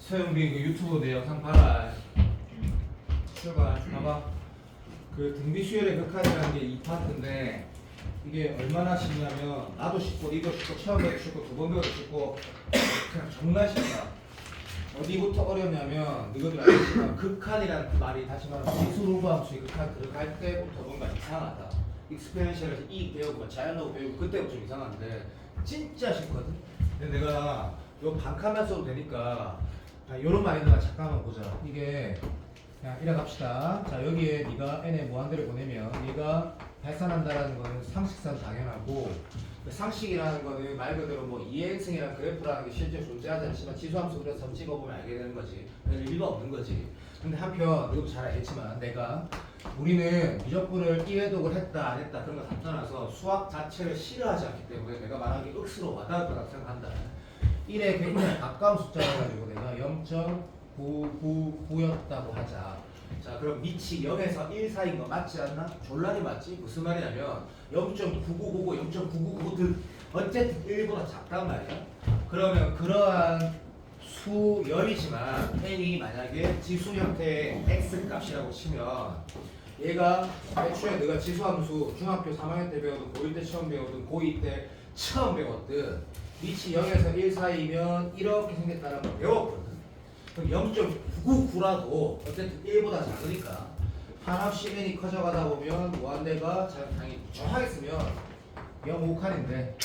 서영빈 그 유튜브 내 영상 봐라. 출발. 봐봐. 그 등비 수열의 극한이라는 게 이 파트인데 이게 얼마나 쉽냐면 나도 쉽고 니도 쉽고 처음 배도 쉽고 두 번 배도 쉽고 그냥 정말 쉽다. 어디부터 어렵냐면 너희들 알겠지만 극한이라는 말이 다시 말하면 미술호감수의 극한 들어갈 때부터 뭔가 이상하다. 익스페리언셜에서 이 배우고 자연어고 배우고 그때부터 좀 이상한데 진짜 쉽거든. 근데 내가 요 반카만 써도 되니까 요런 마인드가 잠깐만 보자. 이게 그냥 이래 갑시다. 자 여기에 네가 n의 무한대를 보내면 얘가 발산한다라는 거는 상식상 당연하고 그 상식이라는 거는 말 그대로 뭐 이행성이라는 그래프라는 게 실제 존재하지 않지만 지수함수 그래서 한번 찍어보면 알게 되는 거지. 의미가 없는 거지. 근데 한편 너도 잘 알겠지만 내가 우리는 미적분을 이해독을 했다 안 했다 그런 거 다 떠나서 수학 자체를 싫어하지 않기 때문에 내가 말한 게 억수로 와닿을 거라고 생각한다. 1에 굉장히 가까운 숫자여가지고 내가 0.999였다고 하자. 자 그럼 밑이 0에서 1 사이인 거 맞지 않나? 졸라리 맞지? 무슨 말이냐면 0.9999, 0.999든 어쨌든 1보다 작단 말이야. 그러면 그러한 수열이지만 n이 만약에 지수 형태의 x 값이라고 치면 얘가 애초에 내가 지수함수 중학교 3학년 때 배우든 고1 때 처음 배우든 고2 때 처음 배웠든 밑이 0에서 1 사이면 이렇게 생겼다는 걸 배웠거든. 그럼 0.999라도 어쨌든 1보다 작으니까 한없이 n이 커져가다 보면 무한대가 당연히 정확하게 쓰면 0,5칸인데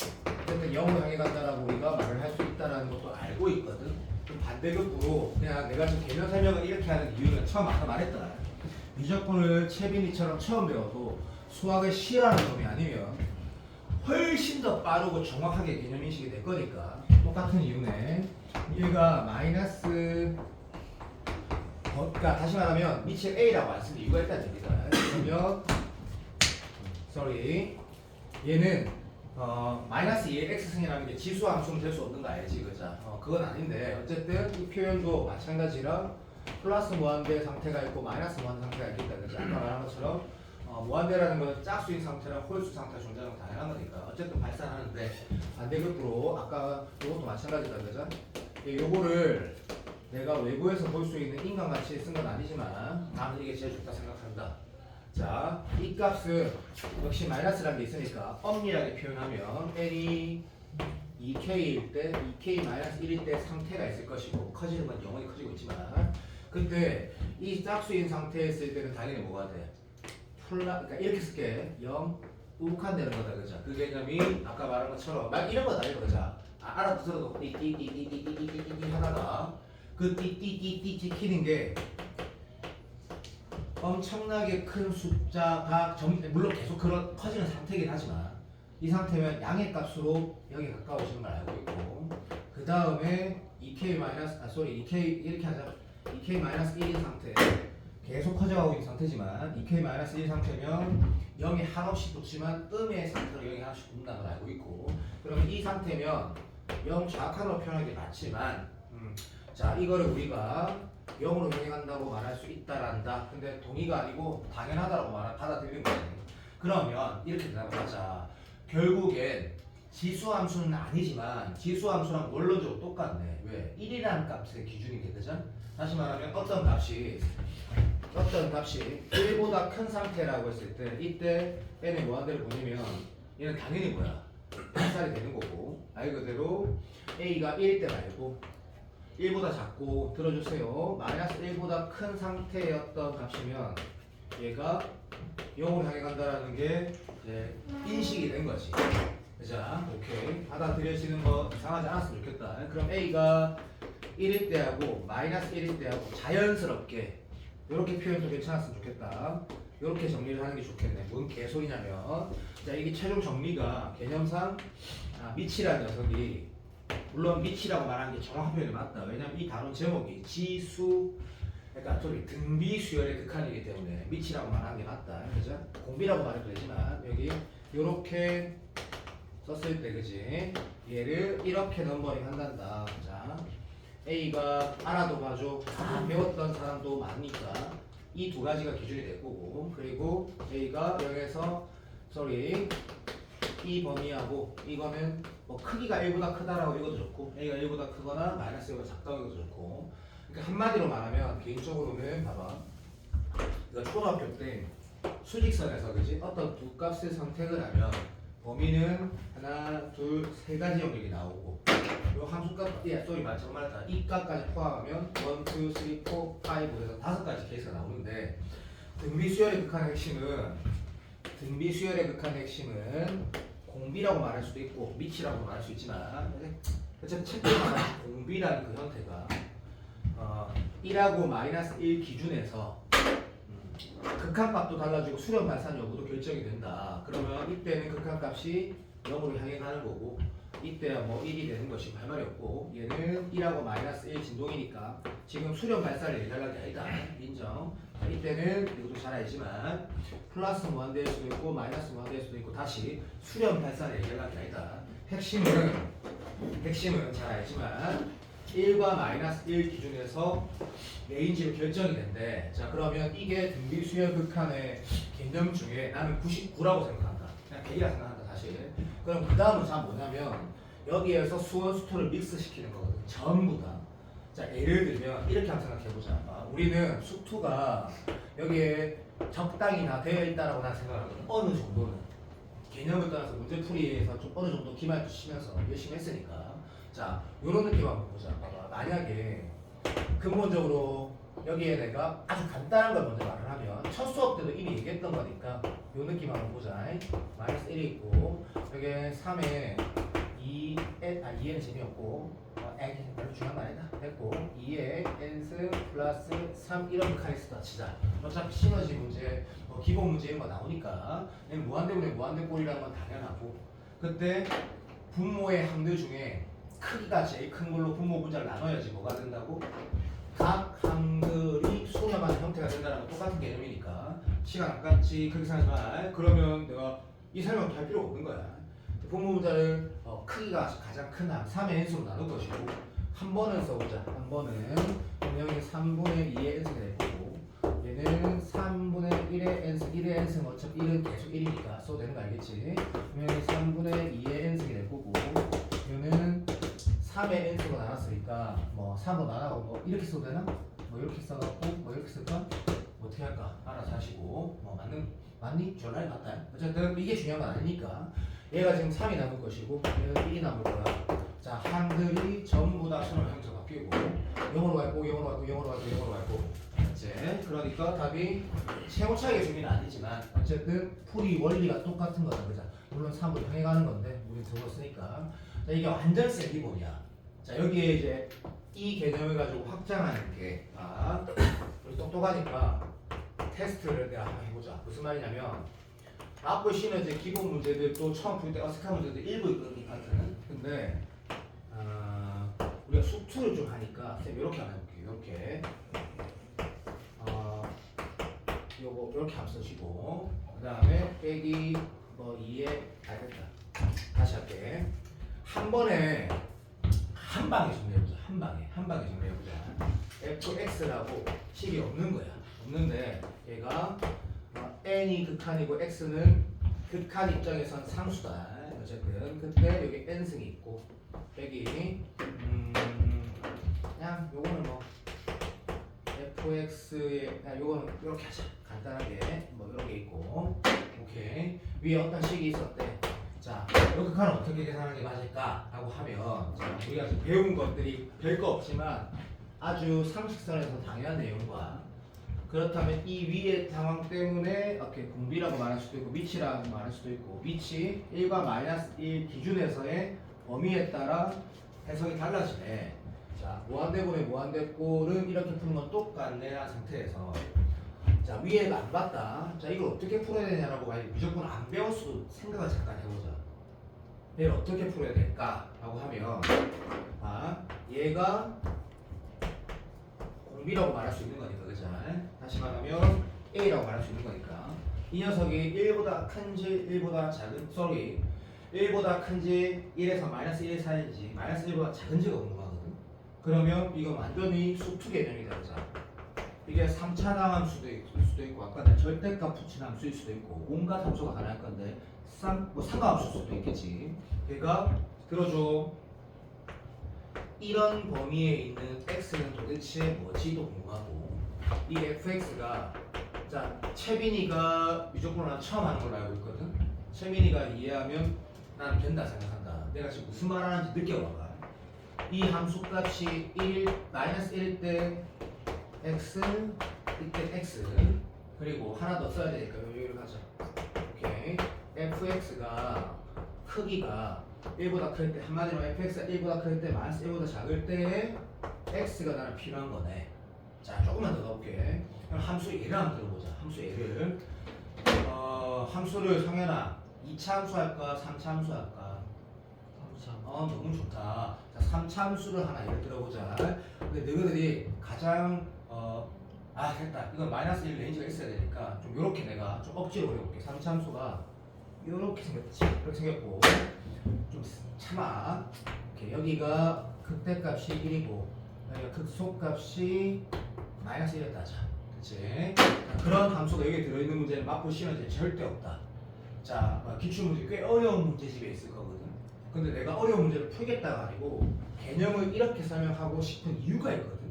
어쨌든 0을 향해 간다라고 우리가 말을 할 수 있다는 것도 알고 있거든. 좀 반대급부로 그냥 내가 지금 개념 설명을 이렇게 하는 이유는 처음 아까 말했잖아. 미적분을 채빈이처럼 처음 배워도 수학을 싫어하는 놈이 아니면 훨씬 더 빠르고 정확하게 개념 인식이 될 거니까 똑같은 이유네. 얘가 마이너스 그러니까 다시 말하면 밑이 A라고 안 쓰는 이유가 있다는 얘기다. 그러면 얘는 마이너스 2의 x승이라는 게 지수 함수는 될 수 없는 거 알지, 그죠? 그건 아닌데 어쨌든 이 표현도 마찬가지라 플러스 무한대 상태가 있고 마이너스 무한대 상태가 있겠다, 그죠? 아까 말한 것처럼 무한대라는 건 짝수인 상태랑 홀수 상태가 존재하는 건 당연한 거니까 어쨌든 발산하는데 반대급부로 아까 이것도 마찬가지다, 그죠? 요거를 내가 외부에서 볼 수 있는 인간같이 쓴 건 아니지만 나는 이게 제일 좋다 생각한다. 자, 이 값은 역시 마이너스라는 게 있으니까 엄밀하게 표현하면 n이 2k일 때 2k-1일 때 상태가 있을 것이고 커지는 건 영원히 커지고 있지만 그때 이 짝수인 상태에 있을 때는 당연히 뭐가 돼? 그러니까 이렇게 쓸게 0 우칸되는 거다, 그죠? 그 개념이 아까 말한 것처럼 막 이런 거다 이거, 그죠? 알아들어도 띠띠띠띠띠띠띠띠 하다가 그 띠띠띠띠 찍히는 게 엄청나게 큰 숫자가 물론 계속 그런 커지는 상태이긴 하지만 이 상태면 양의 값으로 여기 가까워지는 걸 알고 있고 그 다음에 2k 이렇게 하자. 2k-1인 상태 계속 커져가고 있는 상태지만 2k-1 상태면 0이 한없이 붙지만 음의 상태로 0이 하나씩 붙는다는 걸 알고 있고 그러면 이 상태면 0 정확한으로 표현하는 게 맞지만 자 이거를 우리가 0으로 변해간다고 말할 수 있다란다. 근데 동의가 아니고 당연하다라고 받아들이는 거예요. 그러면 이렇게 대답하자. 결국엔 지수함수는 아니지만 지수함수랑 원론적으로 똑같네. 왜? 1이라는 값의 기준이 되거든. 다시 말하면 어떤 값이 1보다 큰 상태라고 했을 때 이때 n의 무한대를 보내면 얘는 당연히 뭐야? 발산이 되는 거고 말 그대로 a가 1일 때 말고 1보다 작고 들어주세요. 마이너스 1보다 큰 상태였던 값이면 얘가 0으로 향해 간다라는 게 이제 인식이 된 거지. 자, 오케이. 받아들여지는 거 이상하지 않았으면 좋겠다. 그럼 A가 1일 때하고 마이너스 1일 때하고 자연스럽게 이렇게 표현도 괜찮았으면 좋겠다. 이렇게 정리를 하는 게 좋겠네. 뭔 개소리냐면 자 이게 최종 정리가 개념상 미치라는 녀석이 물론 미치라고 말하는 게 정확한 표현이 맞다. 왜냐면 이 단원 제목이 지수 그러니까 등비 수열의 극한이기 때문에 미치라고 말하는 게 맞다. 그죠? 공비라고 말해도 되지만 여기 이렇게 썼을 때 그지? 얘를 이렇게 넘버링 한단다. 자, A가 알아도 봐줘. 배웠던 사람도 많으니까 이 두 가지가 기준이 될 거고 그리고 A가 0에서 이 범위하고 이거는 뭐 크기가 1보다 크다라고 이것도 좋고 A가 1보다 크거나 마이너스 1보다 작다고 이것도 좋고 그러니까 한마디로 말하면 개인적으로는 봐봐. 이거 초등학교 때 수직선에서 그지 어떤 두 값을 선택을 하면 범위는 하나, 둘, 세 가지 영역이 나오고 요 함수값, 소리 정말 이 값까지 포함하면 1, 2, 3, 4, 5 해서 5가지 케이스가 나오는데 등비수열의 극한의 핵심은 공비라고 말할 수도 있고 미치라고 말할 수 있지만 어쨌든 책에 말하는 공비라는 그 형태가 1하고 마이너스 1 기준에서 극한값도 달라지고 수렴 발산 여부도 결정이 된다. 그러면 이때는 극한값이 0으로 향해 가는 거고 이때야 뭐 1이 되는 것이고 할 말이 없고 얘는 1하고 마이너스 1 진동이니까 지금 수렴 발산을 얘기하는 게 아니다. 인정. 이때는 이것도 잘 알지만 플러스 무한대일 수도 있고 마이너스 무한대일 수도 있고 다시 수렴 발산을 얘기하는 게 아니다. 핵심은 잘 알지만 1과 마이너스 1 기준에서 A인지로 결정이 된대. 자 그러면 이게 등비수열 극한의 개념 중에 나는 99라고 생각한다. 그냥 100이라 생각한다 사실. 그럼 그 다음은 자 뭐냐면 여기에서 수원 수토를 믹스시키는 거거든. 전부 다. 자 예를 들면 이렇게 한번 생각해보자. 우리는 수투가 여기에 적당히 다 되어 있다라고 난 생각하거든. 어느 정도는 개념을 떠나서 문제풀이에서 좀 어느 정도 기말도 치면서 열심히 했으니까. 자 요런 느낌 한번 보자. 봐봐. 만약에 근본적으로 여기에 내가 아주 간단한 걸 먼저 말을 하면 첫 수업 때도 이미 얘기했던 거니까 요 느낌 한번 보자. 마이너스 1이 있고 여기에 3에 2는 재미없고 별로 중요한 거 아니다. 됐고 2에 n승 플러스 3 이런 메카니스다 치자. 어차피 시너지 문제, 기본 문제 이런 거 나오니까 무한대분의 무한대꼴이라는 건 당연하고 그때 분모의 항들 중에 크기가 제일 큰 걸로 분모 분자를 나눠야지 뭐가 된다고? 각 항들이 수렴하는 형태가 된다는 건 똑같은 개념이니까 시간 아깝지 그렇게 생각하지 마. 그러면 내가 이 설명을 할 필요가 없는 거야. 분모 분자를 크기가 가장 큰 항 3의 n수로 나눌 것이고 한 번은 써보자. 한 번은 여기 3분의 2의 n승이 될 거고 얘는 3분의 1의 n승 1의 n승 어차피 1은 계속 1이니까 써도 되는 거 알겠지? 그러면 3분의 2의 n승이 될 거고 얘는 3의 n수로 나눴으니까 뭐 3으로 나눠고 뭐 이렇게 써도 되나? 뭐 이렇게 써갖고 뭐 이렇게 쓸까? 어떻게 할까? 알아서 하시고 뭐 맞니? 전화해 맞다. 어쨌든 이게 중요한 건 아니니까 얘가 지금 3이 남을 것이고 얘는 1이 남을 거야. 자 항들이 전부 다 수렴 형태가 바뀌고 0으로 갈 거고 0으로 갈 거고 0으로 갈 거고 0으로 갈 거고 이제 그러니까 답이 세모차이의 중의는 아니지만 어쨌든 풀이 원리가 똑같은 거다. 그죠? 물론 3으로 향해 가는 건데 우리 들었으니까 자 이게 완전 센 기본이야. 자 여기에 이제 이 개념을 가지고 확장하는 게 우리 똑똑하니까 테스트를 내가 한번 해보자. 무슨 말이냐면 앞으로 시너지 기본 문제들도 처음 풀 때 어색한 문제들 일부 있거든 이 파트는. 근데 우리가 수투를 좀 하니까 쌤 이렇게 한번 해볼게요. 이렇게 요거 이렇게 한번 쓰시고 그 다음에 빼기 뭐 2에 알겠다. 다시 할게. 한 번에 한 방에 정리해보자. 한 방에 정리해보자. fx라고 식이 없는 거야. 없는데 얘가 n이 극한이고 x는 극한 입장에선 상수다. 어쨌든 그때 여기 n승이 있고 빼기 그냥 요거는 뭐 fx에 요거는 이렇게 하자. 간단하게 뭐 이렇게 있고 오케이 위에 어떤 식이 있었대. 자, 이 극한은 어떻게 계산하는 게 맞을까? 라고 하면 자, 우리가 지금 배운 것들이 별거 없지만 아주 상식선에서 당연한 내용과 그렇다면 이 위의 상황 때문에 이렇게 공비라고 말할 수도 있고 미치라고 말할 수도 있고 미치 1과 마이너스 1 기준에서의 범위에 따라 해석이 달라지네. 자, 무한대분의 무한대꼴은 이렇게 푸는 건 똑같네 라는 상태에서 자 위에가 안 봤다. 자 이걸 어떻게 풀어야 되냐라고 만약에 무조건 안 배웠어도 생각을 잠깐 해보자. 얘를 어떻게 풀어야 될까? 라고 하면 얘가 공비라고 말할 수 있는 거니까 그죠? 다시 말하면 A라고 말할 수 있는 거니까 이 녀석이 1보다 큰지 1보다 작은 sorry 1보다 큰지 1에서 마이너스 1 사이인지 마이너스 1보다 작은지가 궁금하거든. 그러면 이건 완전히 수투 개념이 되자. 이게 3차 함수일 수도 있고 아까 내 절대값 붙인 함수일 수도 있고 온갖 함수가 가능할 건데 뭐 상가함수일 수도 있겠지. 그러니까 들어줘. 이런 범위에 있는 x는 도대체 뭐지도 궁금하고 이 fx가 자 채빈이가 미적분을 처음 하는 걸로 알고 있거든. 채빈이가 이해하면 난 된다 생각한다. 내가 지금 무슨 말 하는지 느껴봐봐. 이 함수값이 1, -1일 때 x 이때 x 그리고 하나 더 써야 되니까 여기를 가자. 오케이. fx가 크기가 1보다 클 때 한마디로 fx가 1보다 클 때 -1보다 작을 때 x가 나는 필요한 거네. 자 조금만 더 가볼게. 그럼 함수 예를 한번 들어보자. 함수 예를 함수를 성현아 2차 함수 할까 3차 함수 할까? 3차. 너무 좋다. 자 3차 함수를 하나 예를 들어보자. 근데 너희들이 가장 됐다. 이건 -1 레인지가 있어야 되니까 좀 요렇게 내가 좀 억지로 그려볼게. 3차 함수가 요렇게 생겼지. 이렇게 생겼고 좀 참아. 오케이. 여기가 극대값이 1이고 여기가 극소값이 -1이었다 하자. 그치? 그런 함수가 여기에 들어있는 문제는 맞고 시너지 절대 없다. 자, 기출문제 꽤 어려운 문제집에 있을 거거든. 근데 내가 어려운 문제를 풀겠다가 아니고 개념을 이렇게 설명하고 싶은 이유가 있거든.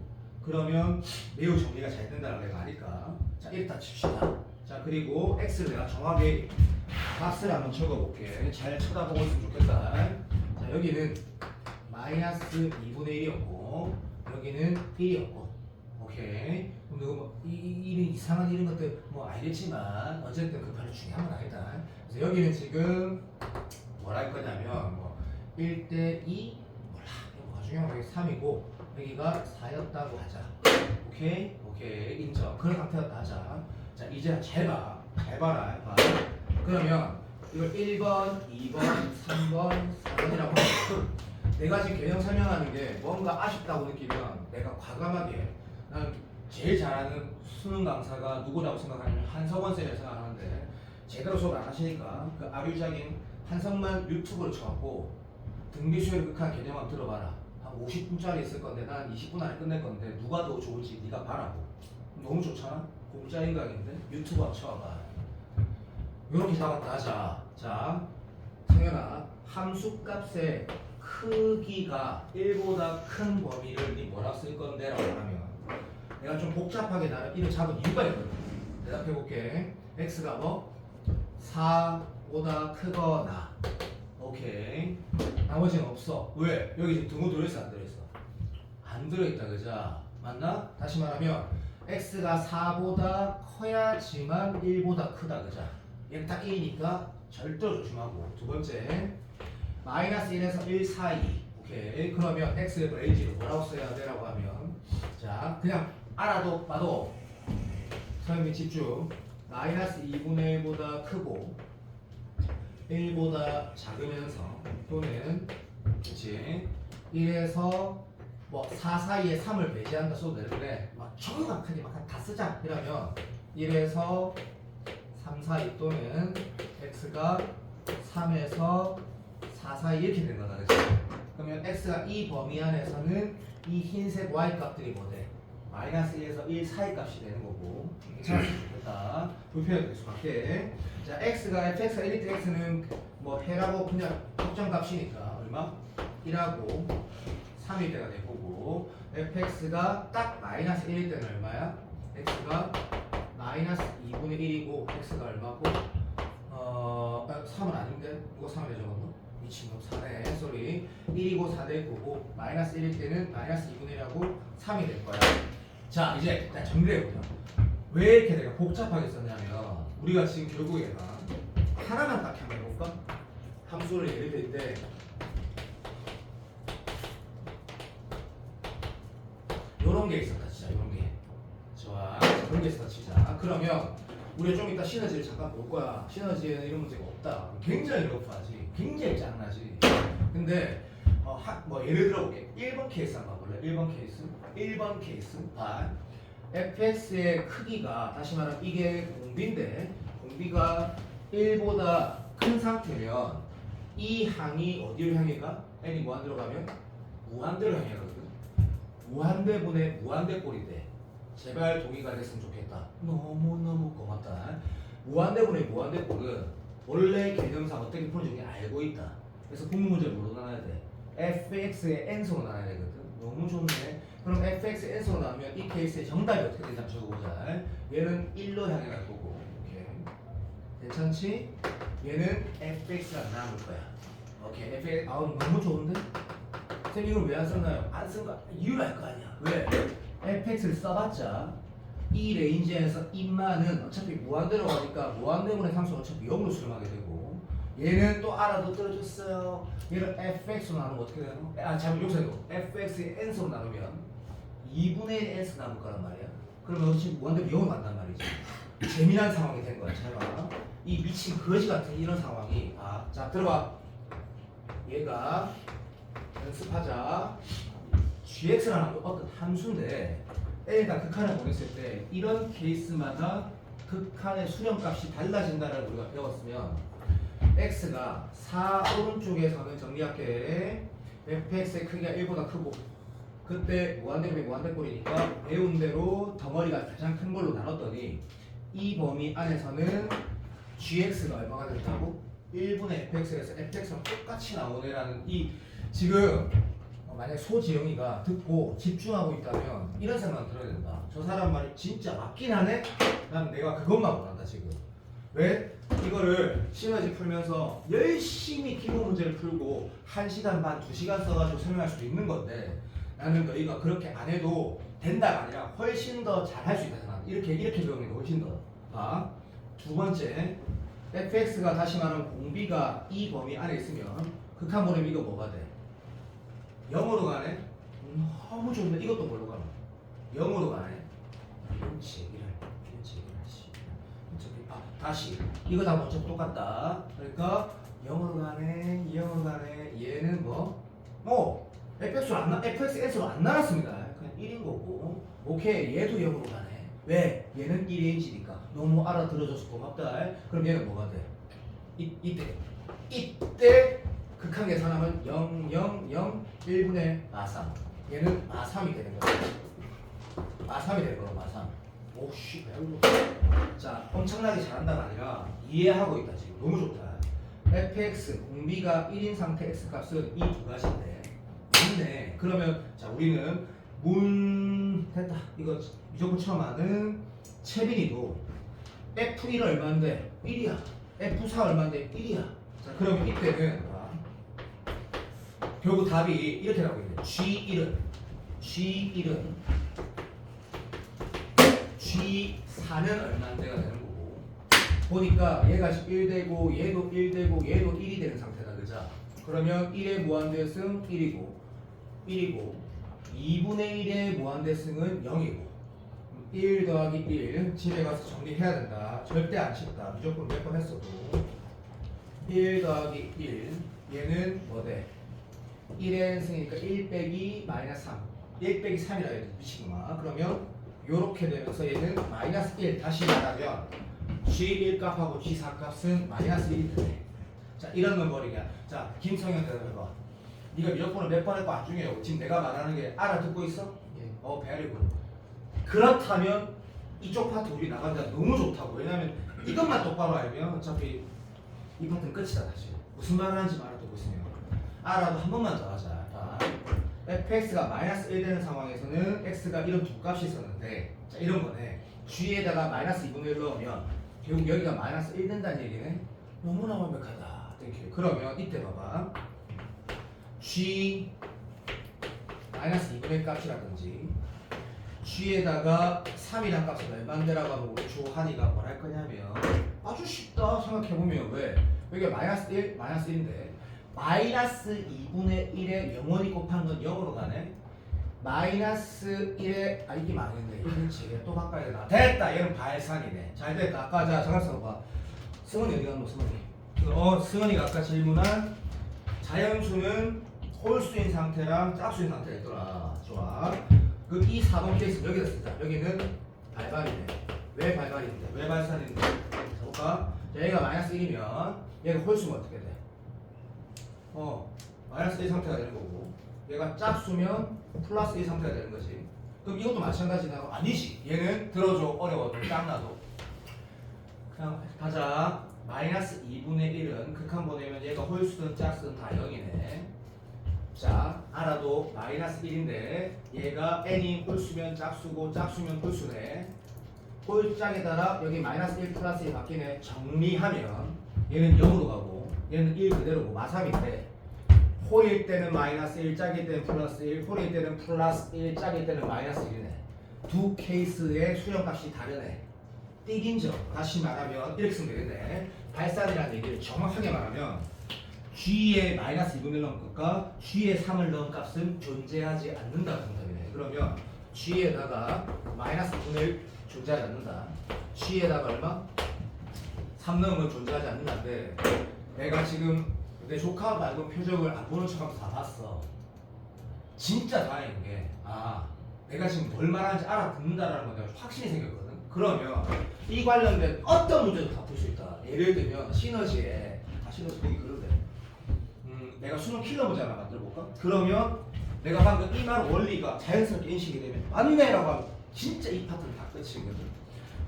그러면 매우 정리가 잘 된다는 내가 아니까. 자, 일단 칩시다. 자, 그리고 x를 내가 정확히 값을 한번 적어볼게. 잘 쳐다보고 있으면 좋겠다. 자, 여기는 -2분의 1이었고 여기는 1이었고 오케이. 그럼 이거 뭐 이런 이상한 이런 것들 뭐 알겠지만 어쨌든 그 별로 중요한 건 아니다. 그래서 여기는 지금 뭘 할 거냐면 뭐 1대2 몰라. 뭐가 중요한 건 여기 3이고 여기가 4였다고 하자. 오케이? 오케이. 인정. 그런 상태였다 하자. 자, 이제 잘 봐. 잘 봐라. 봐. 그러면 이걸 1번, 2번, 3번, 4번이라고 하고 내가 지금 개념 설명하는 게 뭔가 아쉽다고 느끼면 내가 과감하게 난 제일 잘하는 수능 강사가 누구라고 생각하냐면 한석원 쌤을 생각하는데 제대로 수업 안 하시니까 그 아류작인 한석만 유튜브를 쳐갖고 등비수열 극한 개념 한번 들어봐라. 한 50분짜리 있을 건데 난 20분 안에 끝낼 건데 누가 더 좋을지 네가 봐라고. 너무 좋잖아? 공짜인 각인데 유튜브 한번 쳐봐봐. 요렇게 잡았다 하자. 자, 성현아 함수값의 크기가 1보다 큰 범위를 네 뭐라 쓸 건데? 라고 하면 내가 좀 복잡하게 나를 이를 잡은 이유가 있거든. 대답해볼게. x가 뭐? 4보다 크거나 오케이. 나머지는 없어. 왜? 여기 지금 등호 들어있어 안 들어있어? 안 들어있다 그자? 맞나? 다시 말하면 x가 4보다 커야지만 1보다 크다 그자? 얘는 딱 1이니까 절대로 조심하고. 두 번째 -1에서 1 사이. 오케이. 그러면 x의 range를 뭐라고 써야 되라고 하면 자 그냥 알아도 봐도 선생님 집중. -2분의 1보다 크고 1보다 작으면서 또는 그치 1에서 뭐 4 사이에 3을 배제한다 써도 되는데 막 정확하게 막 다 쓰자 이러면 1에서 3 사이 또는 x가 3에서 4 사이 이렇게 되는 거다 그치? 그러면 x가 이 범위 안에서는 이 흰색 y 값들이 뭐 돼? -1에서 1 사이 값이 되는 거고 괜찮았으면 좋겠다. 불편해도 계속할게. 자, x가 fx가 1일 때 x는 뭐 해라고 그냥 확정값이니까 얼마? 1하고 3일 때가 될 거고 fx가 딱 -1일 때는 얼마야? x가 -2분의 1이고 x가 얼마고? 3은 아닌데? 누가 3을 적었노? 미친놈 4네 쏘리 1이고 4 될 거고 -1일 때는 -2분의 1하고 3이 될 거야. 자 이제 일단 정리해보자. 왜 이렇게 내가 복잡하게 썼냐면 우리가 지금 결국에는 하나만 딱 한번 해볼까? 함수를 예를 들 때 요런 게 있었다 진짜 요런 게 좋아 그런 게 있었다 진짜. 그러면 우리가 좀 이따 시너지를 잠깐 볼 거야. 시너지에는 이런 문제가 없다. 굉장히 러프하지 굉장히 짱나지. 근데 뭐 예를 들어볼게. 1번 케이스 한번 봐볼래? 1번 케이스 1번 케이스 봐. fx의 크기가 다시 말하면 이게 공비인데 공비가 1보다 큰 상태면 이 항이 어디로 향해 가? n이 무한대로 가면 무한대로 향해 가거든. 무한대분의 무한대꼴이 돼. 제발 동의가 됐으면 좋겠다. 너무너무 고맙다. 무한대분의 무한대꼴은 원래 개념상 어떻게 푸는지 알고 있다. 그래서 공부 문제를 물어놔야 돼. fx의 n승으로 나눠야 되거든. 너무 좋네. 그럼 fx의 n승으로 나누면 이 케이스의 정답이 어떻게 되는지 한번 적어보자. 얘는 1로 향해 갈 거고. 오케이. 괜찮지? 얘는 fx가 남을 거야. 오케이. fx 아우 너무 좋은데? 선생님 이걸 왜 안 썼나요? 안 쓴 거 이유가 알 거 아니야. 왜? fx를 써봤자 이 레인지에서 인마는 어차피 무한대로 가니까 무한대분의 상수는 어차피 0으로 수렴하게 되고 얘는 또 알아도 떨어졌어요. 얘를 fx로 나누면 어떻게 되노? 아 잠깐 여기서 fx의 n수로 나누면 2분의 1 n수 남을 거란 말이야. 그러면 어차피 무한대로 0으로 간단 말이지. 재미난 상황이 된 거야. 잘 봐. 이 미친 거지 같은 이런 상황이 자 들어봐. 얘가 연습하자. gx라는 어떤 함수인데 A가 극한을 보냈을 때 이런 케이스마다 극한의 수렴값이 달라진다는 우리가 배웠으면 x가 4 오른쪽에서는 정리할게 fx의 크기가 1보다 크고 그때 무한대꼴이 무한대꼴이니까 배운 대로 덩어리가 가장 큰 걸로 나눴더니 이 범위 안에서는 gx가 얼마가 된다고? 1분의 fx에서 fx랑 똑같이 나오네라는 이 지금 만약 소지영이가 듣고 집중하고 있다면 이런 생각 들어야 된다. 저 사람 말이 진짜 맞긴 하네? 난 내가 그것만 원한다 지금. 왜? 이거를 시너지 풀면서 열심히 기본 문제를 풀고 1시간 반, 2시간 써가지고 설명할 수도 있는 건데 나는 너희가 그렇게 안 해도 된다가 아니라 훨씬 더 잘할 수 있다 생각. 이렇게 배우는 게 훨씬 더. 두 번째, fx가 다시 말하면 공비가 이 범위 안에 있으면 극한 보내면 이거 뭐가 돼? 0으로 가네? 너무 좋은데 이것도 뭘로 가나? 0으로 가네? 그렇지 다시 이거 다 먼저 똑같다. 그러니까 0으로 가네 0으로 가네. 얘는 fx로 fx로 안 나눴습니다. 그냥 1인 거고. 오케이 얘도 0으로 가네. 왜? 얘는 1인치니까 너무 알아들어줘서 고맙다. 그럼 얘는 뭐가 돼? 이때 극한 계산하면 0, 0, 0, 1분의 마삼. 얘는 마삼이 되는 거야. 마삼이 되는 거야, 마삼. 오씨, 배우고. 자, 엄청나게 잘한다가 아니라 이해하고 있다, 지금. 너무 좋다. fx, 공비가 1인 상태 x 값은 이 두 가지인데. 맞네. 그러면, 자, 우리는 됐다. 이거 무조건 처음 하는 채빈이도 f1 얼마인데? 1이야. f4 얼마인데? 1이야. 자, 그럼 이때는 결국 답이 이렇게 나오고 있네. G1은 G4는 얼마인데가 되는 거고 보니까 얘가 1되고 얘도 1되고 얘도 1이 되는 상태다. 그죠? 그러면 1의 무한대승 1이고 2분의 1의 무한대승은 0이고 1 더하기 1 집에 가서 정리해야 된다. 절대 안 쉽다. 무조건 몇 번 했어도 1 더하기 1 얘는 뭐 돼? 1의 n승이니까 1 빼기 마이너스 3 1 빼기 3이라 해야 돼. 미치구만. 그러면 요렇게 되면서 얘는 마이너스 1 다시 말하면 G1 값하고 G4 값은 마이너스 1이 되네. 자 이런 넘버링이야. 자 김성현 대답해봐. 네가 미적분을 몇 번 했고 안 중요해요. 지금 내가 말하는 게 알아듣고 있어? 예. 베리굿. 그렇다면 이쪽 파트 우리 나간다. 너무 좋다고. 왜냐면 이것만 똑바로 알면 어차피 이 파트는 끝이다. 사실 무슨 말 하는지 알아듣고 있으면 알아도 한 번만 더 하자. fx가 마이너스 1 되는 상황에서는 x가 이런 두 값이 있었는데 자 이런 거네. g에다가 마이너스 2분의 1 넣으면 결국 여기가 마이너스 1 된다는 얘기네. 너무나 완벽하다. 땡큐. 그러면 이때 봐봐. g 마이너스 2분의 1 값이라든지 g에다가 3이란 값을 얼마인데라고 하면 우리 조한이가 뭘 할 거냐면 아주 쉽다 생각해보면 왜? 여기가 마이너스 1, 마이너스 1인데 마이너스 2분의 1에 영원히 곱한 건 0으로 가네. 마이너스 1에 이게 망했네. 이게 또 바꿔야 되나? 됐다. 얘는 발산이네. 잘 됐다. 아까 잠깐 써봐. 승원이 어디 갔노? 승원이가 아까 질문한 자연수는 홀수인 상태랑 짝수인 상태가 있더라. 좋아. 그 이 4번 케이스 여기다 쓰자. 여기는 발발이네. 왜 발발인데? 왜 발산인데? 자 볼까? 얘가 마이너스 1이면 얘가 홀수면 어떻게 돼? 마이너스 1 상태가 되는 거고 얘가 짝수면 플러스 1 상태가 되는 거지. 그럼 이것도 마찬가지다. 아니지. 얘는 들어줘. 어려워도 짱나도 그냥 가자. 마이너스 2분의 1은 극한 보내면 얘가 홀수든 짝수든 다 0이네. 자, 알아도 마이너스 1인데 얘가 n이 홀수면 짝수고 짝수면 홀수네. 홀짝에 따라 여기 마이너스 1 플러스 1 바뀌네. 정리하면 얘는 0으로 가고 얘는 1 그대로고 마삼인데 홀일 때는 마이너스 1, 짝일 때는 플러스 1, 홀일 때는 플러스 1, 짝일 때는 마이너스 1이네. 두 케이스의 수렴값이 다르네. 띠긴 점. 다시 말하면 이렇게 쓰면 되겠네. 발산이라는 얘기를 정확하게 말하면 G에 마이너스 2분의 1 넣은 값과 G에 3을 넣은 값은 존재하지 않는다는 정답이네. 그러면 G에다가 마이너스 2분의 1 존재하지 않는다. G에다가 얼마? 3 넣은 건 존재하지 않는다인데 내가 지금 내 조카 말고 표적을 안 보는 척하면서 다 봤어. 진짜 다행인 게 내가 지금 뭘 말하는지 알아듣는다라는 건 내가 확신이 생겼거든. 그러면 이 관련된 어떤 문제도 다 풀 수 있다. 예를 들면 시너지에 시너지 보기 그런데 내가 수능 킬러 문제 하나 만들어 볼까? 그러면 내가 방금 이 말 원리가 자연스럽게 인식이 되면 맞네라고 하면 진짜 이 파트는 다 끝이거든.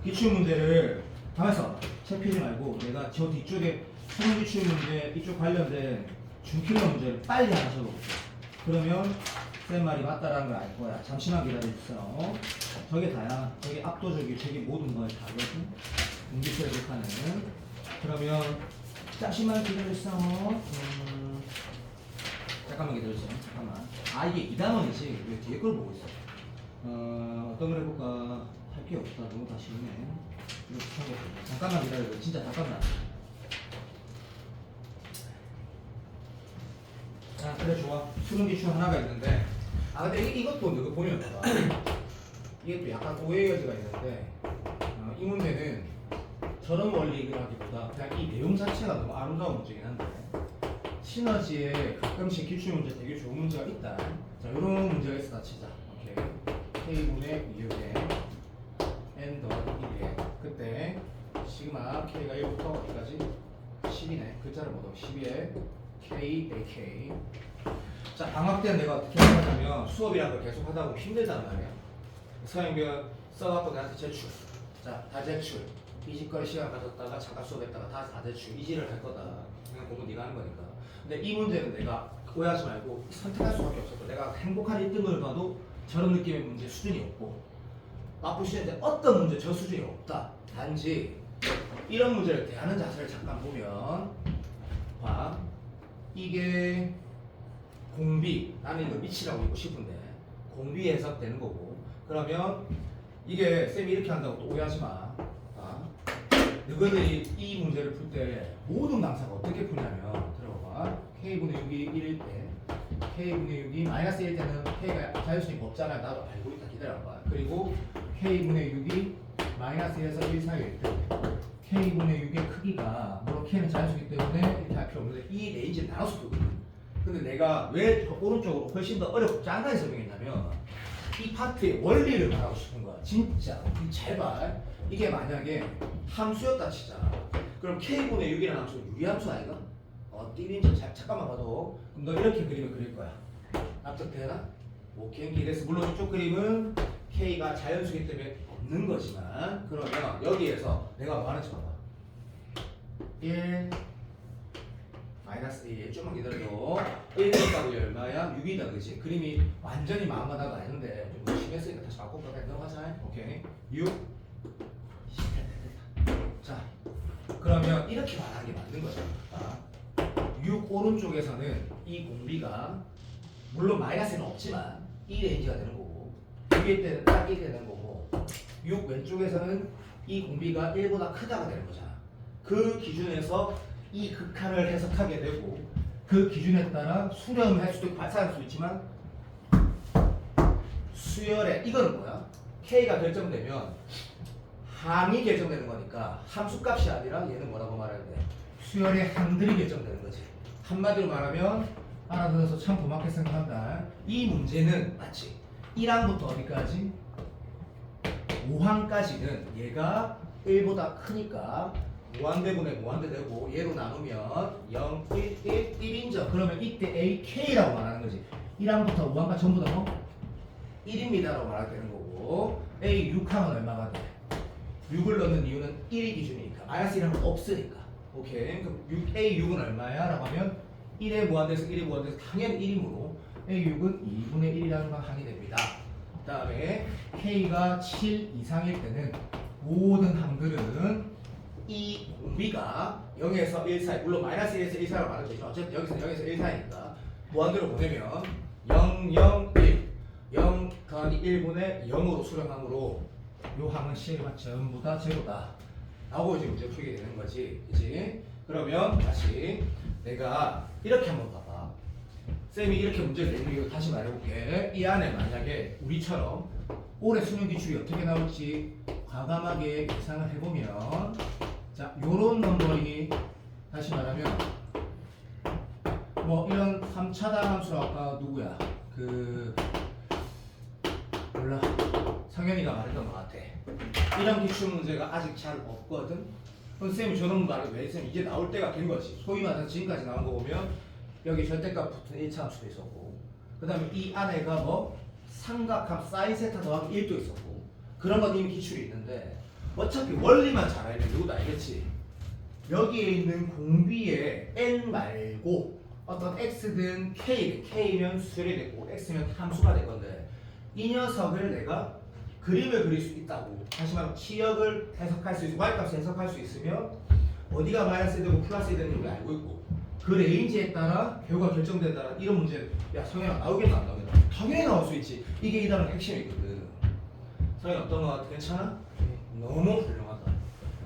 기출 문제를 가만있어. 책 피지 말고 내가 저 뒤쪽에 수능 기출 문제 이쪽 관련된 중킬러 문제를 빨리 하나 적어볼게. 그러면 쌤 말이 맞다라는 걸 알 거야. 잠시만 기다려주세요. 저게 다야. 저게 압도적이 저게 모든 걸 다거든. 공기체를 하는. 그러면 잠시만 기다려주세요. 잠깐만 기다려주세요. 잠깐만. 이게 2단원이지. 왜 뒤에 걸 보고 있어? 어떤 걸 해볼까? 할 게 없다. 너무 다 쉽네. 이렇게 하고 잠깐만 기다려. 진짜 잠깐만. 자, 그래 좋아. 수능 기출 하나가 있는데 근데 이것도 너가 보면 봐. 이게 또 약간 오해 여지가 있는데 이 문제는 저런 원리를 하기보다 그냥 이 내용 자체가 너무 아름다운 문제긴 한데 시너지에 가끔씩 기출 문제 되게 좋은 문제가 있다. 자, 이런 문제가 있었다 치자. 오케이. K분의 2에 N 더하기 1에 그때 시그마 K가 1부터 어디까지? 10이네. 글자를 못 하고 12에 K, AK. 자, 방학 때는 내가 어떻게 하냐면 수업이란 걸 계속 하다 보면 힘들단 말이야. 서양변 써갖고 나한테 제출. 자, 다 제출. 이직거리 시간 가졌다가 잠깐 수업했다가 다 제출. 이지를 할 거다. 그냥 공부 네가 하는 거니까. 근데 이 문제는 내가 오해하지 말고 선택할 수밖에 없었고 내가 행복한 1등을 봐도 저런 느낌의 문제 수준이 없고 맛보시는데 어떤 문제 저 수준이 없다. 단지 이런 문제를 대하는 자세를 잠깐 보면 봐. 이게 공비, 나는 이거 미치라고 읽고 싶은데 공비 해석되는 거고 그러면 이게 쌤이 이렇게 한다고 또 오해하지 마. 너희들이 이 문제를 풀 때 모든 강사가 어떻게 푸냐면 들어봐. K분의 6이 1일 때 K분의 6이 마이너스 1일 때는 K가 자연수니 없잖아. 나도 알고 있다. 기다려봐. 그리고 K분의 6이 마이너스 1에서 1 사이일 때 K분의 6의 크기가 물론 K는 자연수이기 때문에 이렇게 할 필요 없는데 이 레인지를 나눠서 두거든. 근데 내가 왜 오른쪽으로 훨씬 더 어렵고 짠하게 설명했냐면 이 파트의 원리를 말하고 싶은 거야. 진짜 제발 이게 만약에 함수였다 치자. 그럼 K분의 6이라는 함수는 유리함수 아이가? 띠린지 잠깐만 봐도 그럼 너 이렇게 그림을 그릴 거야. 납득되나? 오케이. 그래서 물론 이쪽 그림은 K가 자연수이기 때문에 없는 거지만 그러면 여기에서 내가 뭐 하는지 봐봐. 1 마이너스 1 좀만 기다려도 1 되니까 얼마야? 6이다 그치? 그림이 완전히 마음만 하고 아는데 좀 열심히 했으니까 다시 바꿔볼까? 넘어가자. 오케이 6 자 그러면 이렇게 말하는 게 맞는 거죠. 6 오른쪽에서는 이 공비가 물론 마이너스는 없지만 이 레인지가 되는 거고 6일 때는 딱 1이 되는 거고 6 왼쪽에서는 이 공비가 1보다 크다가 되는 거잖아. 그 기준에서 이 극한을 해석하게 되고 그 기준에 따라 수렴할 수도 있고 발산할 수도 있지만 수열의 이거는 뭐야? K가 결정되면 항이 결정되는 거니까 함수값이 아니라 얘는 뭐라고 말해야 돼? 수열의 항들이 결정되는 거지. 한마디로 말하면 알아들어서 참 고맙게 생각한다. 이 문제는 맞지? 1항부터 어디까지? 5항까지는 얘가 1보다 크니까 무한대분에 무한대되고 얘로 나누면 0, 1, 1, 1인정. 그러면 이때 AK라고 말하는 거지. 1항부터 5항까지 전부 다 뭐? 1입니다라고 말하게 되는 거고 A 6항은 얼마가 돼? 6을 넣는 이유는 1이 기준이니까 마이너스 1항은 없으니까. 오케이. 그럼 A6은 얼마야? 라고 하면 1에 무한대에서 1에 무한대에서 당연히 1이므로 A6은 2분의 1이라는 걸 하게 됩니다. 그 다음에 K가 7 이상일 때는 모든 항들은 이 공비가 0에서 1 사이, 물론 마이너스 1에서 1 사이로 말하면 되죠. 어쨌든 여기서 0에서 1 사이니까 무한대로 보내면 0, 0, 1 0 더하기 1분의 0으로 수렴함으로 요 항은 C가 전부 다 제로다 라고 이제 문제 풀게 되는 거지. 그치? 그러면 다시 내가 이렇게 한번 봐봐. 쌤이 이렇게 문제를 내는 거 다시 말해볼게. 이 안에 만약에 우리처럼 올해 수능 기출이 어떻게 나올지 과감하게 예상을 해보면 자 요런 넘버링이 다시 말하면 뭐 이런 3차단 함수로 아까 누구야 몰라 성현이가 말했던 것 같아. 이런 기출 문제가 아직 잘 없거든. 그럼 쌤이 저런 말을 왜 쌤 이제 나올 때가 된 거지. 소위 말해서 지금까지 나온 거 보면 여기 절대값 붙은 1차 함수도 있었고 그 다음에 이 안에가 뭐 삼각함 사인 세타 더하기 1도 있었고 그런 건 이미 기출이 있는데 어차피 원리만 잘 알면 누구도 알겠지. 여기에 있는 공비에 n 말고 어떤 x든 k면 수열이 됐고 x면 함수가 될 건데 이 녀석을 내가 그림을 그릴 수 있다고. 다시 말하면 치역을 해석할 수 있고 y값을 해석할 수 있으면 어디가 마이너스 되고 플러스 되는 걸 알고 있고 그 레인지에 따라 결과가 결정된다는 이런 문제 야 성현아 나오겠나 안 나오겠나? 당연히 나올 수 있지. 이게 이 단어의 핵심이거든. 성현 어떤 거 같아? 괜찮아? 너무 훌륭하다.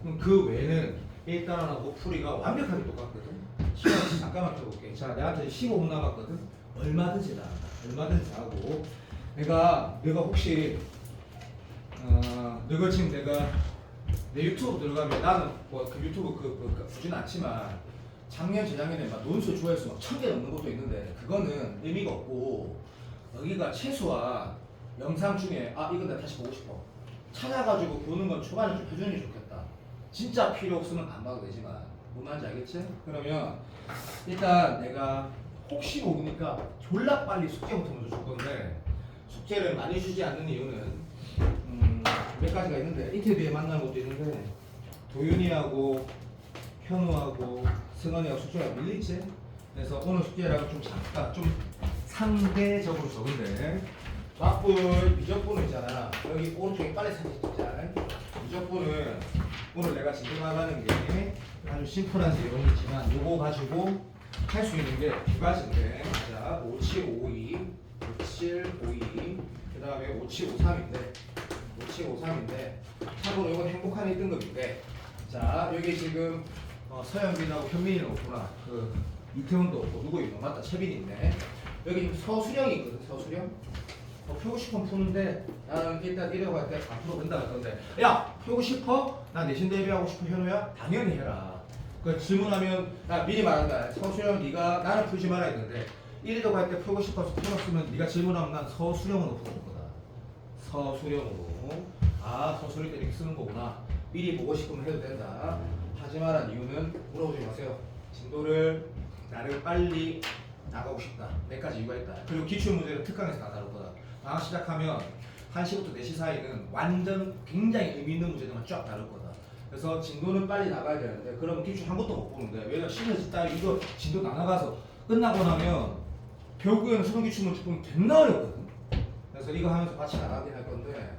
그럼 그 외에는 일단하고 풀이가 완벽하게 똑같거든. 시간 잠깐만 켜볼게. 자 내한테 15분 남았거든. 얼마든지 나간다. 얼마든지 하고 내가 혹시 너가 지금 내가 내 유튜브 들어가면 나는 뭐 그 유튜브 보진 않지만 작년 재작년에 막 논술 조회수 막 1000개 넘는 것도 있는데 그거는 의미가 없고 여기가 최소한 영상 중에 이건 내가 다시 보고 싶어 찾아가지고 보는 건 초반에 좀 해주는 게 좋겠다. 진짜 필요 없으면 안 봐도 되지만 뭔 말인지 알겠지? 그러면 일단 내가 혹시 모르니까 졸라 빨리 숙제부터 먼저 줄 건데 숙제를 많이 주지 않는 이유는 몇 가지가 있는데 이틀 뒤에 만나는 것도 있는데 도윤이하고 현우하고 승원이하고 숙제가 밀리지? 그래서 오늘 숙제라고 좀 작다 좀 상대적으로 적은데 맞불 미적분은 있잖아. 여기 오른쪽에 빨리 사진 찍자. 미적분은 오늘 내가 지금 나가는 게 아주 심플한 내용이지만 요거 가지고 할 수 있는 게 두 가지인데 자 5752 5752 그 다음에 5753인데 5753인데 참고로 이건 행복한 1등급인데 자 여기 지금 서영빈하고 현민이는 없구나. 그 이태훈도 없고 누구 있노? 맞다 채빈이 있네. 여기 지금 서수령이 있거든. 서수령 펴고 싶으면 푸는데 나는 일단 이래고 할 때 앞으로 된다 할 건데 야 펴고 싶어? 나 내신 대비하고 싶어 현우야? 당연히 해라. 그 질문하면 나 미리 말한다. 서수령 네가 나는 풀지 말아야 했는데 이래고 할 때 펴고 싶어서 풀었으면 네가 질문하면 난 서수령으로 풀어줄 거다. 서수령으로. 서수령 때 이렇게 쓰는 거구나. 미리 보고 싶으면 해도 된다. 하지 말란 이유는 물어보지 마세요. 진도를 나를 빨리 나가고 싶다. 몇 가지 이유가 있다. 그리고 기출문제는 특강에서 다 다룰 거다. 방학 시작하면 1시부터 4시 사이는 완전 굉장히 의미 있는 문제들만 쫙 다룰 거다. 그래서 진도는 빨리 나가야 되는데 그러면 기출 한 번도 못 보는데 왜냐면 시너지 따위 이거 진도 나가서 끝나고 나면 결국에는 수능 기출 문제 보면 존나 어렵거든. 그래서 이거 하면서 같이 나가긴 할 건데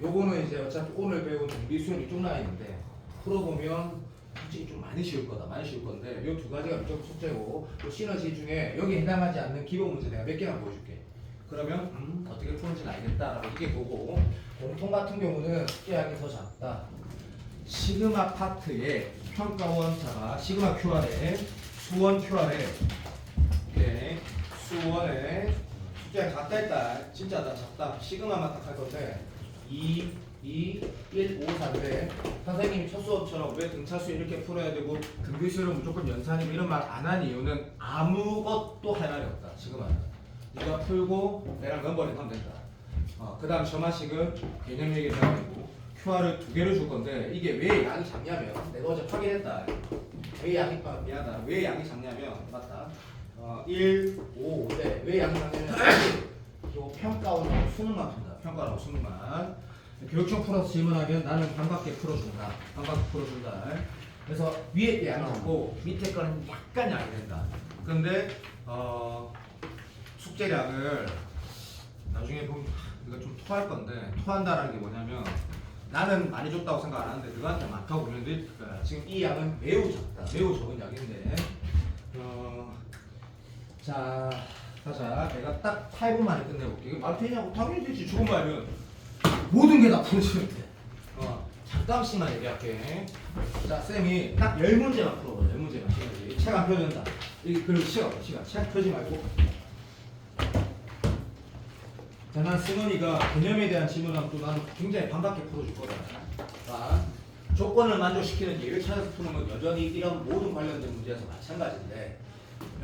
요거는 이제 어차피 오늘 배운 준비 수련이 좀 나 있는데 풀어보면 솔직히 좀 많이 쉬울 거다. 많이 쉬울 건데 요 두 가지가 무조건 숙제고 또 시너지 중에 여기 해당하지 않는 기본 문제 내가 몇 개만 보여줄게. 그러면 어떻게 푸는지는 알겠다라고 이렇게 보고 공통 같은 경우는 숙제하기 더 작다. 시그마 파트에 평가원차가 시그마 QR에 수원 QR에 수원에 숙제가 작다 했다. 진짜 나 작다. 시그마만 딱 할 건데 2, 1, 5, 4인데 선생님이 첫 수업처럼 왜 등차수 이렇게 풀어야 되고 등비수열은 무조건 연산이고 이런 말 안 한 이유는 아무것도 할 말이 없다. 시그마는 네가 풀고 내랑 넘버링 하면 된다. 그 다음 점화식은 개념 얘기를 해가지고 QR을 2개를 줄 건데 이게 왜 양이 작냐면 내가 어제 확인했다. 왜 양이 미안하다. 왜 양이 작냐면 맞다. 1, 5, 5대 왜 양이 작냐면 요 평가원하고 수능만 푼다. 평가원하고 수능만. 교육청 풀어서 질문하면 나는 반밖에 풀어준다. 반밖에 풀어준다. 그래서 위에 게 양이 작고 밑에 거는 약간 양이 된다. 근데 숙제량을 나중에 보면 이거 좀 토할 건데 토한다라는 게 뭐냐면 나는 많이 줬다고 생각 안 하는데 너한테 많다고 보면 될 거야. 지금 이 양은 매우 적다. 매우 적은 양인데 자 가자. 내가 딱 8분 만에 끝내볼게. 이거 말 되냐고. 당연히 되지. 죽은 말은 모든 게 다 풀어지면 돼. 잠깐씩만 얘기할게. 자, 쌤이 딱 10문제만 풀어봐. 10문제만 시간이. 책 안 펴진다. 그리고 시간. 책 펴지 말고. 자, 난 승원이가 개념에 대한 질문하면 또 나는 굉장히 반갑게 풀어줄 거다. 자, 조건을 만족시키는 예를 찾아서 푸는 건 여전히 이런 모든 관련된 문제에서 마찬가지인데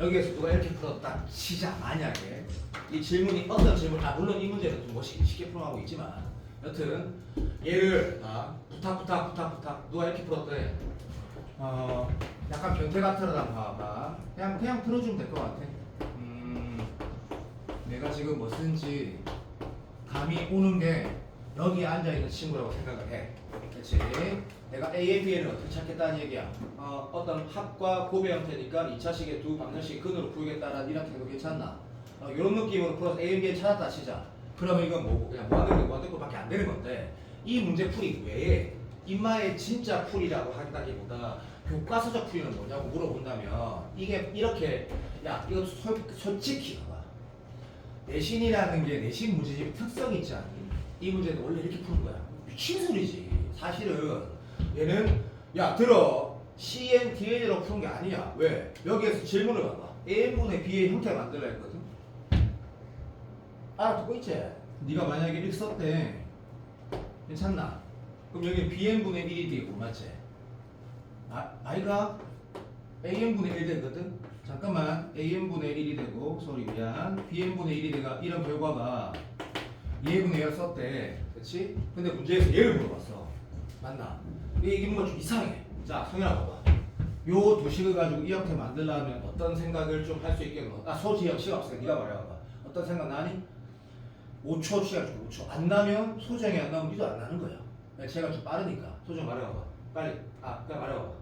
여기에서 누가 이렇게 풀었다 치자. 만약에 이 질문이 어떤 질문, 물론 이 문제는 좀 쉽게 풀어가고 있지만 여튼 얘를 부탁 누가 이렇게 풀었대. 약간 변태 같으다. 봐봐. 그냥 들어주면 될 것 같아. 내가 지금 뭐 쓴지 감이 오는 게 여기 앉아있는 친구라고 생각을 해. 그렇지? 내가 A의 B를 어떻게 찾겠다는 얘기야. 어떤 합과 곱의 형태니까 2차식의 두 방정식 근으로 풀겠다라는 이런 태도 괜찮나? 이런 느낌으로 풀어서 A, B를 찾았다 치자. 그러면 이건 뭐고? 그냥 무한대로 밖에 안 되는 건데 이 문제 풀이 외에 인마의 진짜 풀이라고 하기보다 교과서적 풀이는 뭐냐고 물어본다면 이게 이렇게 야 이거 솔직히 봐봐. 내신이라는 게 내신 문제집의 특성이 있지 않니? 이 문제는 원래 이렇게 푸는 거야. 미친 소리지. 사실은 얘는 야 들어 CNDN으로 푸는 게 아니야. 왜? 여기에서 질문을 봐봐. AN분의 B의 형태 만들라 했거든. 알아듣고 있지? 네가 만약에 1 썼대. 괜찮나? 그럼 여기 BN분의 1이 되고 맞지? 아이가 AN분의 1 되거든? 잠깐만. AN분의 1이 되고 소리 미안. BN분의 1이 되가 이런 결과가 얘분의 1을 썼대. 그치? 근데 문제에서 얘를 물어봤어. 맞나? 이게 뭔가 좀 이상해. 자 성현아 봐봐. 요 도식을 가지고 이 형태 만들려면 어떤 생각을 좀 할 수 있겠노? 소지형 시간 없으니까 네가 말해봐봐. 어떤 생각 나니? 5초 시간 좀 5초. 안 나면 소정이 안 나오면 니도 안 나는 거야. 제가 좀 빠르니까. 소정 말해봐봐. 빨리. 그냥 말해봐봐.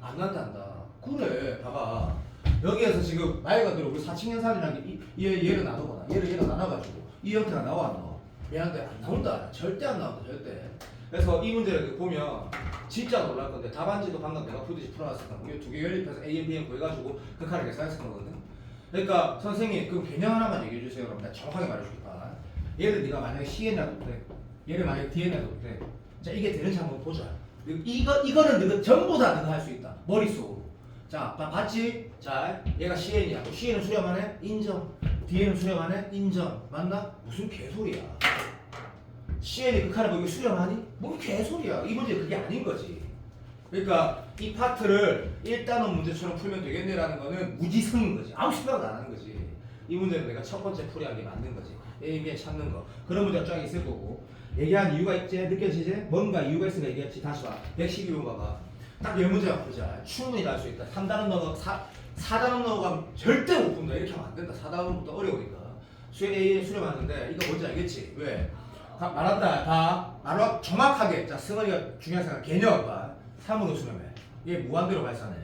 안 난다. 그래. 봐봐. 여기에서 지금 말 그대로 우리 사칙연산이라는 게 얘를 나누거나 얘를 나눠가지고 이 형태가 나와 안 나와? 미안한데 안 나온다. 절대 안 나온다. 절대. 그래서 이 문제를 보면 진짜 놀랄 건데 답안지도 방금 내가 풀듯이 풀어놨을 거야. 두 개 연립해서 A, B, M 구해가지고 극한을 계산했을 거거든. 그러니까 선생님 그럼 개념 하나만 얘기해 주세요. 그럼 내가 정확하게 말해줄까. 얘를 네가 만약에 C에 놔도 돼. 얘를 만약에 D에 놔도 돼. 자 이게 되는지 한번 보자. 이거는 너가 전부 다 너가 할 수 있다. 머릿속으로. 자 봤지? 자 얘가 CN이야. CN은 수렴 안 해? 인정. D에는 수렴 안 해? 인정. 맞나? 무슨 개소리야. CN이 극한을 보고 수렴하니? 뭔 개소리야. 이 문제 그게 아닌 거지. 그러니까 이 파트를 1단원 문제처럼 풀면 되겠네라는 거는 무지성인 거지. 아무 생각도 안 하는 거지. 이 문제는 내가 첫 번째 풀이한 게 맞는 거지. A, B에 찾는 거. 그런 문제가 쫙 있을 거고. 얘기한 이유가 있지? 느껴지지? 뭔가 이유가 있으니까 얘기했지. 다시 봐. 112번 봐봐. 딱 10문제만 풀자. 충분히 날 수 있다. 3단원 넘어, 4단원 넘어가면 절대 못 푼다. 이렇게 하면 안 된다. 4단원부터 어려우니까. 수행 A에 수렴하는데 이거 뭔지 알겠지? 왜? 말한다. 다 말로 정확하게. 자, 승원이가 중요한 생각. 개념 봐. 3으로 수렴해. 얘 무한대로 발산해.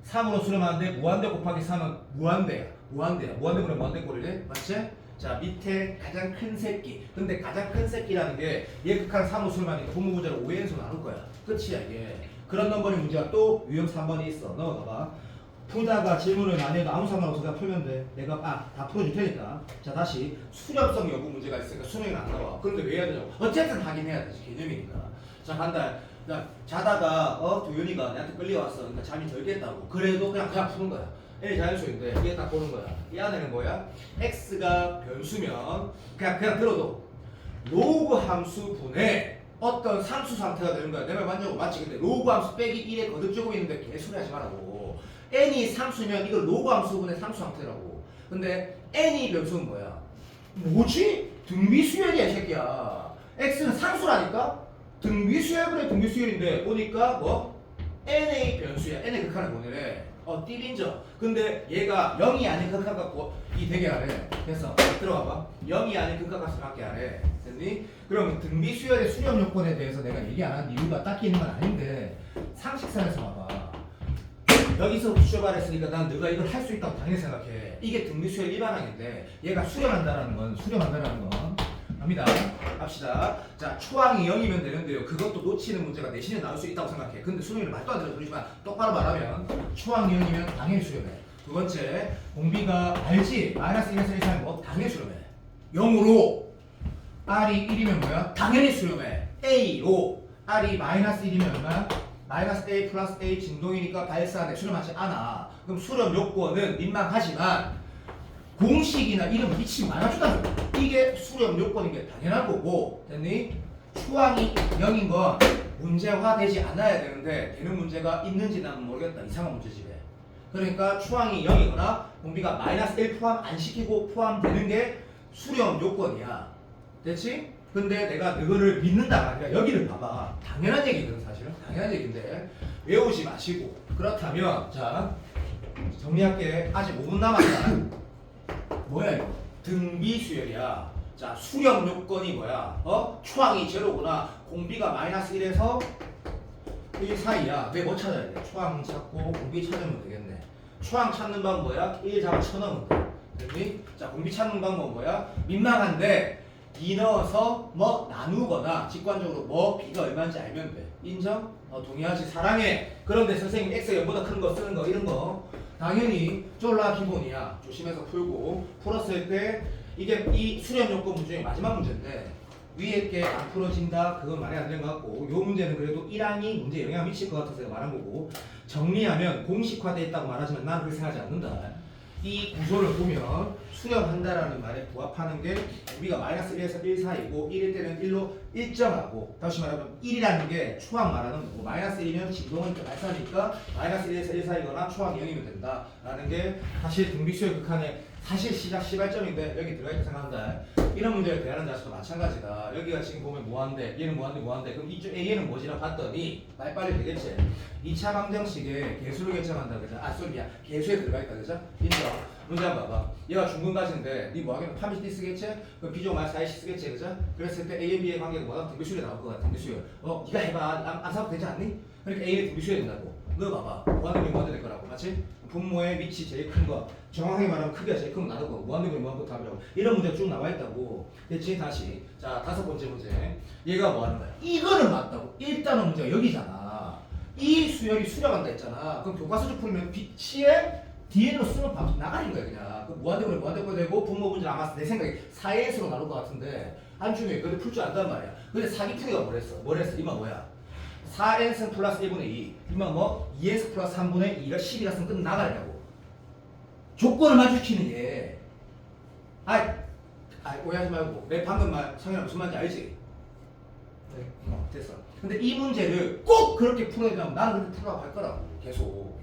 3으로 수렴하는데 무한대 곱하기 3은 무한대야. 무한대분의 무한대 꼴이래. 맞지? 자, 밑에 가장 큰 새끼. 근데 가장 큰 새끼라는 게 얘 극한 3으로 수렴하니까 본문 문제를 5연속 나눌 거야. 끝이야 이게. 그런 넘버링 문제가 또 유형 3번이 있어. 넣어봐봐. 풀다가 질문을 안 해도 아무 상관없어. 그냥 풀면 돼. 내가 다 풀어줄 테니까. 자, 다시 수렴성 여부 문제가 있으니까 수능이 안 나와. 그런데 왜 해야 되냐고. 어쨌든 하긴 해야 되지. 개념이니까. 자, 간다. 야, 자다가 도윤이가 내한테 끌려왔어. 그러니까 잠이 덜 깼다고. 그래도 그냥 푸는 거야. L 자연수인데 이게 딱 보는 거야. 이 안에는 뭐야? x가 변수면 그냥 들어도 로그 함수 분의 어떤 상수 상태가 되는 거야. 내 말 맞냐고. 맞지? 근데 로그 함수 빼기 1에 거듭되고 있는데 개소리 하지 말라고. n이 상수면 이거 로그 함수분의 상수 상태라고. 근데 n이 변수는 뭐야? 뭐지? 등비수열이야 이 새끼야. x는 상수라니까? 등비수열분의 등비수열인데 보니까 뭐? n의 변수야. n의 극한을 보내래. 띠린저. 근데 얘가 0이 아닌 극한 갖고 이 대결하래. 됐어. 들어가봐. 0이 아닌 극한 값을 갖게 하래. 됐니? 그럼 등비수열의 수렴 요건에 대해서 내가 얘기 안 한 이유가 딱히 있는 건 아닌데 상식선에서 봐봐. 여기서 출발했으니까 난 너가 이걸 할 수 있다고 당연히 생각해. 이게 등비수열 일반항인데 얘가 수렴한다는 건 갑니다. 합시다. 자, 초항이 0이면 되는데요. 그것도 놓치는 문제가 내신에 나올 수 있다고 생각해. 근데 수능이는 말도 안 되는 소리지만 똑바로 말하면 초항이 0이면 당연히 수렴해. 두 번째, 공비가 알지? 마이너스 1에서 1 사이면 뭐? 당연히 수렴해. 0으로 R이 1이면 뭐야? 당연히 수렴해. A로 R이 마이너스 1이면 얼마야? 마이너스 A 플러스 A 진동이니까 발사한데 수렴하지 않아. 그럼 수렴 요건은 민망하지만 공식이나 이름 미치면 많아주다. 이게 수렴 요건인 게 당연한 거고, 됐니? 초항이 0인 건 문제화되지 않아야 되는데 되는 문제가 있는지 난 모르겠다. 이상한 문제집에. 그러니까 초항이 0이거나 공비가 마이너스 1 포함 안 시키고 포함되는 게 수렴 요건이야. 됐지? 근데 내가 너를 믿는다가 아니라 여기를 봐봐. 당연한 얘기거든 사실은. 당연한 얘기인데 외우지 마시고. 그렇다면 자 정리할게. 아직 5분 남았다. 뭐야 이거? 등비수열이야. 자 수렴 요건이 뭐야? 초항이 제로구나. 공비가 마이너스 1에서 1 사이야. 왜 뭐 찾아야 돼? 초항 찾고 공비 찾으면 되겠네. 초항 찾는 방법 뭐야? 1 잡아 쳐넣으면 돼. 됐니? 자 공비 찾는 방법 뭐야? 민망한데 2 넣어서 뭐 나누거나 직관적으로 뭐 b가 얼마인지 알면 돼. 인정? 동의하지. 사랑해. 그런데 선생님 x가 0보다 큰 거 쓰는 거 이런 거 당연히 쫄라 기본이야. 조심해서 풀고 풀었을 때 이게 이 수렴 요건 문제 중에 마지막 문제인데 위에 게 안 풀어진다 그건 말이 안 되는 것 같고 요 문제는 그래도 1항이 문제에 영향을 미칠 것 같아서 내가 말한 거고 정리하면 공식화되어 있다고 말하지만 나는 그렇게 생각하지 않는다. 이 구조를 보면 수렴한다라는 말에 부합하는 게 우리가 마이너스 1에서 1 사이고 1일 때는 1로 일정하고 다시 말하면 1이라는 게 초항 말하는 거고 마이너스 1이면 진동은 발사니까 마이너스 1에서 1 사이거나 초항이 0이면 된다라는 게 사실 등비수열 극한의 사실 시발점인데 여기 들어가 있다 생각한다. 이런 문제를 대하는 자식도 마찬가지다. 여기가 지금 보면 뭐한데 얘는 뭐한데 그럼 이쪽 A는 뭐지라고 봤더니 빨리 되겠지. 2차 방정식에 개수를 결정한다 그죠? 소리야. 개수에 들어가 있다 그죠? 인정. 문제 한번 봐봐. 얘가 중근가지인데 니 뭐하겠노? 파미시 쓰겠지? 그럼 비종 마이너스 4시 쓰겠지 그죠? 그랬을 때 A, B의 관계가 뭐다? 등비수열이 나올 것 같아. 등비수열. 니가 해봐. 안 사도 되지 않니? 그러니까 A는 등비수열이 된다고. 너 봐봐. 무한대분이 무한대 될 거라고. 맞지? 분모의 밑이 제일 큰 거. 정확하게 말하면 크기가 제일 큰 거 나누고 무한대분이 무한대 답이라고. 이런 문제가 쭉 나와 있다고. 됐지? 다시. 자, 5번째 문제. 얘가 뭐 하는 거야? 이거는 맞다고. 일단은 문제가 여기잖아. 이 수열이 수렴한다 했잖아. 그럼 교과서적 풀면 C에 Dn으로 쓰면 방식 나가는 거야 그냥. 그 무한대분이 무한대분 되고 분모 문제 아마 내 생각에 4S로 나올 것 같은데 한중에 그래도 풀 줄 안단 말이야. 근데 사기풀이가 뭐랬어? 이마 뭐야? 4n승 플러스 1분의 2 이만 뭐 2x 플러스 3분의 2가 10이라 쓰면 끝나가려고 조건을 맞추키는 얘. 오해하지 말고 내 방금 말 성현아 무슨 말인지 알지? 네. 됐어. 근데 이 문제를 꼭 그렇게 풀어야 되면 나는 그렇게 풀라고 할 거라고 계속.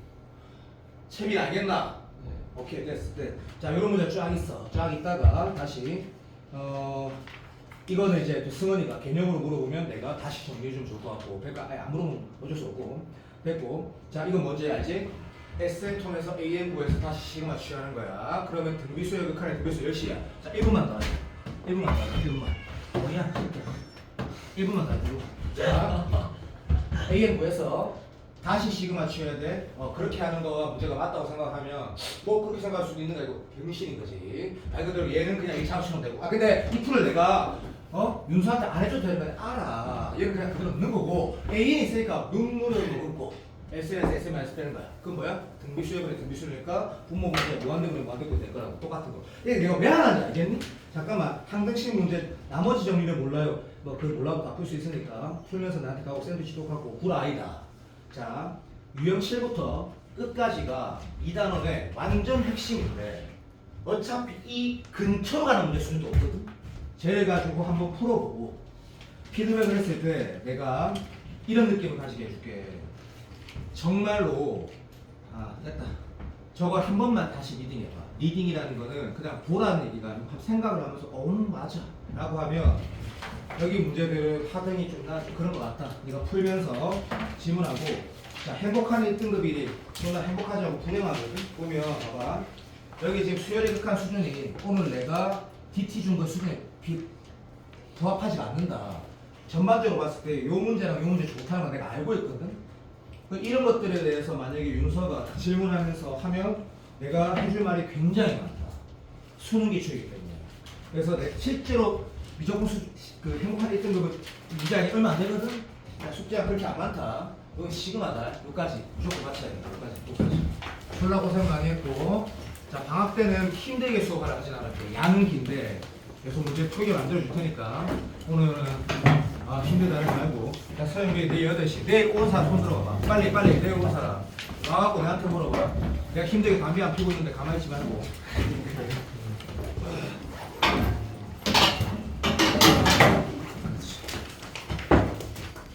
채빈 알겠나? 네. 오케이 됐어. 네. 자 이런 문제 쫙 있어. 쫙 있다가 다시 이거는 이제 또 승원이가 개념으로 물어보면 내가 다시 정리해주면 좋을 것 같고 안 물어보면 어쩔 수 없고 됐고. 자 이건 뭔지 알지? SN 통해서 AN 구해서 다시 시그마 취하는 거야. 그러면 등비수열 극한의 등비수 10시야. 자 1분만 더 하자. 1분만 뭐야? 1분만 더 하자. 자 AN 구해서 다시 시그마 취해야 돼. 그렇게 하는 거가 문제가 맞다고 생각하면 뭐 그렇게 생각할 수도 있는 거 이거 병신인 거지. 말 그대로 얘는 그냥 이 잡으시면 되고. 근데 이 풀을 내가 윤수한테 안 해줘도 되는 거 알아. 얘는 그냥 그대로 넣는 거고 A는 있으니까 눈물을 먹고 SN에서 SM-S 빼는 거야. 그건 뭐야? 등비수열분의 등비수열이니까 분모 문제 무한대분의 무한대분이 될 거라고 똑같은 거. 이게 내가 왜 안 하는지 알겠니? 잠깐만 항등식 문제 나머지 정리를 몰라요. 뭐 그걸 몰라도 바꿀 수 있으니까 풀면서 나한테 가고 샌드위치 똑하고 굴아이다. 자 유형 7부터 끝까지가 2단원의 완전 핵심인데 어차피 이 근처로 가는 문제 수준도 없거든. 쟤를 가지고 한번 풀어보고 피드백을 했을 때 내가 이런 느낌을 가지게 해줄게. 정말로 됐다. 저걸 한 번만 다시 리딩해봐. 리딩이라는 거는 그냥 보라는 얘기가 아니고 생각을 하면서 맞아 라고 하면 여기 문제들은 하등이 좀 그런 것 같다. 네가 풀면서 질문하고 자 행복한 1등급이 존나 행복하지 않고 불행하거든. 보면 봐봐 여기 지금 수열의 극한 수준이 오늘 내가 DT 준 거 수준에 부합하지 않는다. 전반적으로 봤을 때 요 문제랑 요 문제 좋다는 건 내가 알고 있거든. 이런 것들에 대해서 만약에 윤서가 질문하면서 하면 내가 해줄 말이 굉장히 많다. 수능 기초이기 때문에. 그래서 실제로 미적분 그 행복한 1등급은 미장이 얼마 안 되거든. 숙제가 그렇게 안 많다. 이건 시그마다. 여기까지 무조건 맞춰야 돼. 여기까지. 졸라 고생 많이 했고. 자, 방학 때는 힘들게 수업을 하진 않을게. 양은 긴데 계속 문제 풀게 만들어 줄 테니까 오늘은 힘들다는 말고. 자, 서영기 내일 8시. 내일 오는 사람 손 들어봐. 빨리 내일 오는 사람. 와갖고 나한테 물어봐. 내가 힘들게 담배 안 피고 있는데 가만히 있지 말고.